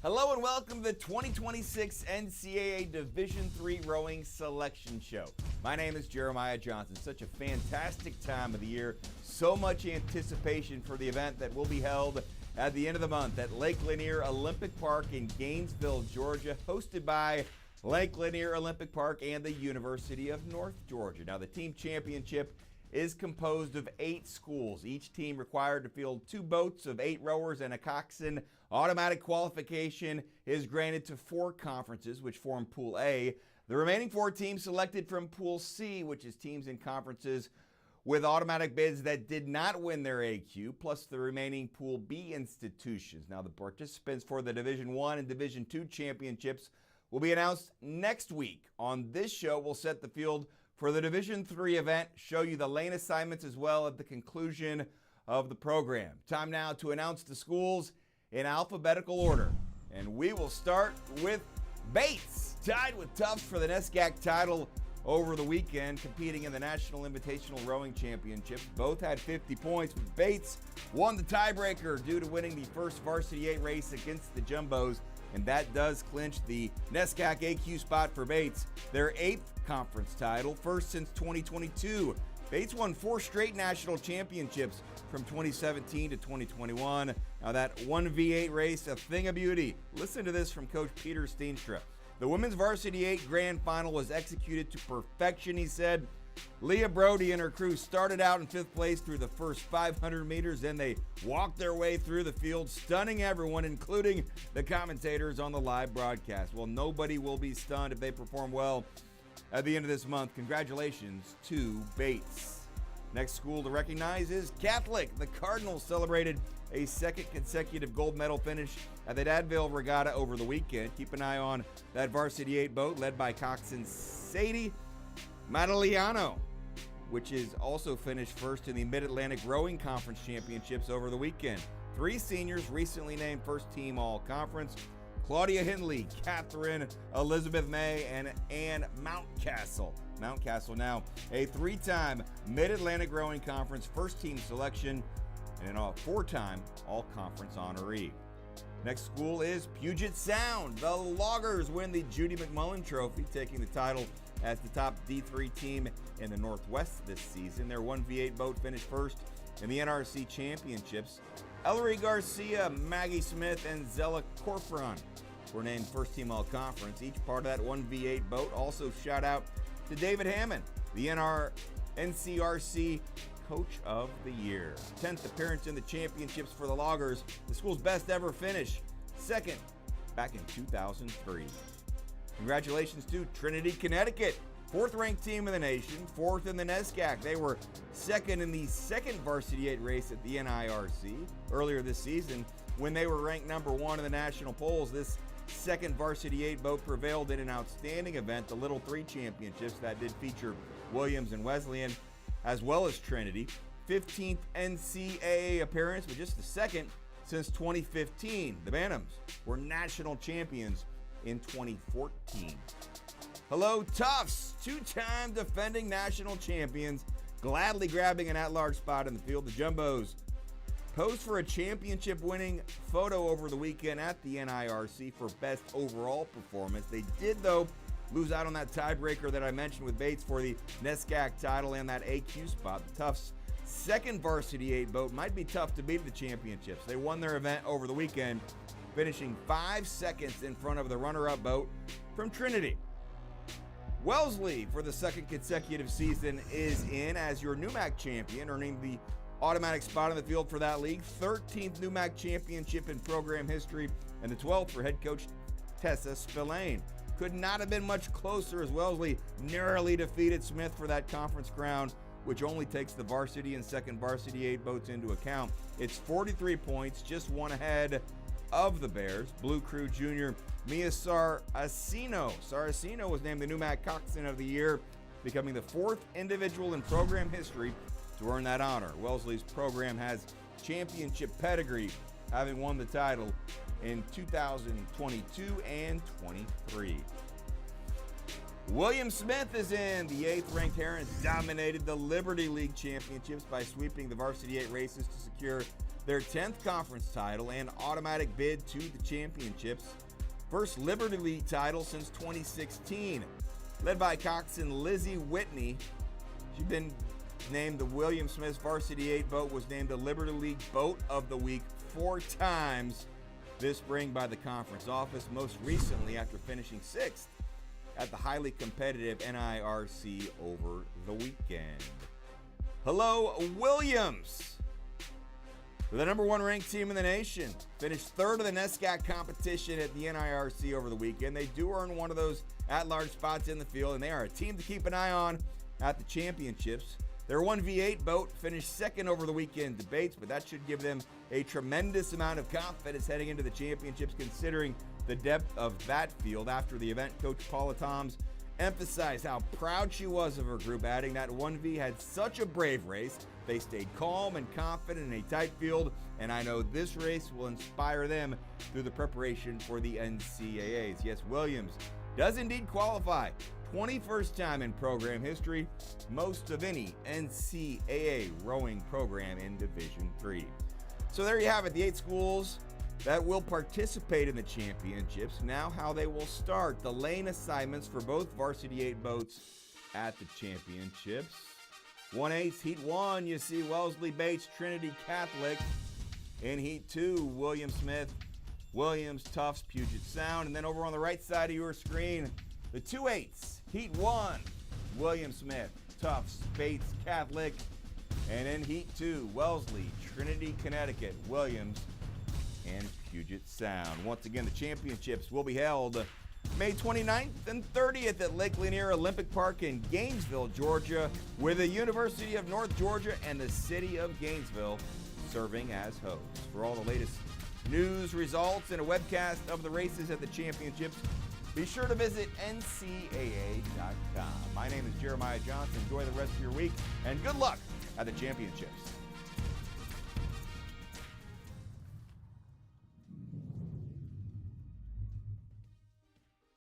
Hello and welcome to the 2026 NCAA Division III Rowing Selection Show. My name is Jeremiah Johnson. Such a fantastic time of the year. So much anticipation for the event that will be held at the end of the month at Lake Lanier Olympic Park in Gainesville, Georgia, hosted by Lake Lanier Olympic Park and the University of North Georgia. Now, the team championship is composed of 8 schools, each team required to field 2 boats of 8 rowers and a coxswain. Automatic qualification is granted to 4 conferences, which form Pool A. The remaining 4 teams selected from Pool C, which is teams in conferences with automatic bids that did not win their AQ, plus the remaining Pool B institutions. Now, the participants for the Division I and Division II championships will be announced next week. On this show, we'll set the field for the Division III event, show you the lane assignments as well at the conclusion of the program. Time now to announce the schools in alphabetical order. And we will start with Bates, tied with Tufts for the NESCAC title over the weekend, competing in the National Invitational Rowing Championship. Both had 50 points, but Bates won the tiebreaker due to winning the first Varsity 8 race against the Jumbos, and that does clinch the NESCAC AQ spot for Bates, their 8th conference title, first since 2022. Bates won 4 straight national championships from 2017 to 2021. Now that 1v8 race, a thing of beauty. Listen to this from Coach Peter Steenstra. The women's Varsity 8 grand final was executed to perfection, he said. Leah Brody and her crew started out in 5th place through the first 500 meters, then they walked their way through the field, stunning everyone, including the commentators on the live broadcast. Well, nobody will be stunned if they perform well at the end of this month. Congratulations to Bates. Next school to recognize is Catholic. The Cardinals celebrated a 2nd consecutive gold medal finish at the Dadville Regatta over the weekend. Keep an eye on that Varsity 8 boat led by coxswain Sadie Madaliano, which is also finished first in the Mid-Atlantic Rowing Conference Championships over the weekend. 3 seniors recently named first team all-conference: Claudia Hindley, Catherine Elizabeth May, and Ann Mountcastle. Mountcastle now a 3-time Mid-Atlantic Rowing Conference first team selection and a 4-time all-conference honoree. Next school is Puget Sound. The Loggers win the Judy McMullen Trophy, taking the title as the top D3 team in the Northwest this season. Their 1v8 boat finished first in the NRC Championships. Ellery Garcia, Maggie Smith, and Zella Corfron were named first team all-conference, each part of that 1v8 boat. Also shout out to David Hammond, the NCRC Coach of the Year. 10th appearance in the championships for the Loggers, the school's best ever finish, 2nd back in 2003. Congratulations to Trinity, Connecticut, 4th ranked team in the nation, 4th in the NESCAC. They were 2nd in the 2nd Varsity 8 race at the NIRC earlier this season when they were ranked number 1 in the national polls. This 2nd Varsity 8 boat prevailed in an outstanding event, the Little 3 Championships, that did feature Williams and Wesleyan, as well as Trinity. 15th NCAA appearance, but just the 2nd since 2015. The Bantams were national champions in 2014. Hello, Tufts, 2-time defending national champions, gladly grabbing an at-large spot in the field. The Jumbos posed for a championship-winning photo over the weekend at the NIRC for best overall performance. They did, though, lose out on that tiebreaker that I mentioned with Bates for the NESCAC title and that AQ spot. The Tufts' 2nd Varsity 8 boat might be tough to beat at the championships. They won their event over the weekend, finishing 5 seconds in front of the runner-up boat from Trinity. Wellesley, for the 2nd consecutive season, is in as your NUMAC champion, earning the automatic spot in the field for that league. 13th NUMAC championship in program history, and the 12th for head coach Tessa Spillane. Could not have been much closer as Wellesley narrowly defeated Smith for that conference crown, which only takes the varsity and 2nd Varsity 8 boats into account. It's 43 points, just one ahead of the Bears. Blue Crew Junior Mia Saracino was named the NUMAC Coxswain of the Year, becoming the 4th individual in program history to earn that honor. Wellesley's program has championship pedigree, having won the title in 2022 and 23. William Smith is in. The 8th-ranked Herons dominated the Liberty League championships by sweeping the Varsity 8 races to secure their 10th conference title and automatic bid to the championships. First Liberty League title since 2016. Led by coxswain Lizzie Whitney. She's been named the William Smith's Varsity 8 boat, was named the Liberty League Boat of the Week 4 times this spring by the conference office, most recently after finishing 6th at the highly competitive NIRC over the weekend. Hello, Williams. The number 1 ranked team in the nation. Finished 3rd in the NESCAC competition at the NIRC over the weekend. They do earn one of those at-large spots in the field, and they are a team to keep an eye on at the championships. Their 1v8 boat finished 2nd over the weekend debates, but that should give them a tremendous amount of confidence heading into the championships, considering the depth of that field. After the event, Coach Paula Toms emphasized how proud she was of her group, adding that 1V had such a brave race. They stayed calm and confident in a tight field, and I know this race will inspire them through the preparation for the NCAAs. Yes, Williams does indeed qualify. 21st time in program history, most of any NCAA rowing program in Division III. So there you have it, the 8 schools that will participate in the championships. Now how they will start the lane assignments for both Varsity 8 boats at the championships. 1/8 Heat 1, you see Wellesley Bates, Trinity Catholic. In Heat 2, William Smith, Williams, Tufts, Puget Sound. And then over on the right side of your screen, the 2/8s. Heat 1, William Smith, Tufts, Bates, Catholic. And in Heat 2, Wellesley, Trinity, Connecticut, Williams, and Puget Sound. Once again, the championships will be held May 29th and 30th at Lake Lanier Olympic Park in Gainesville, Georgia, with the University of North Georgia and the city of Gainesville serving as hosts. For all the latest news, results, and a webcast of the races at the championships, be sure to visit ncaa.com. My name is Jeremiah Johnson. Enjoy the rest of your week, and good luck at the championships.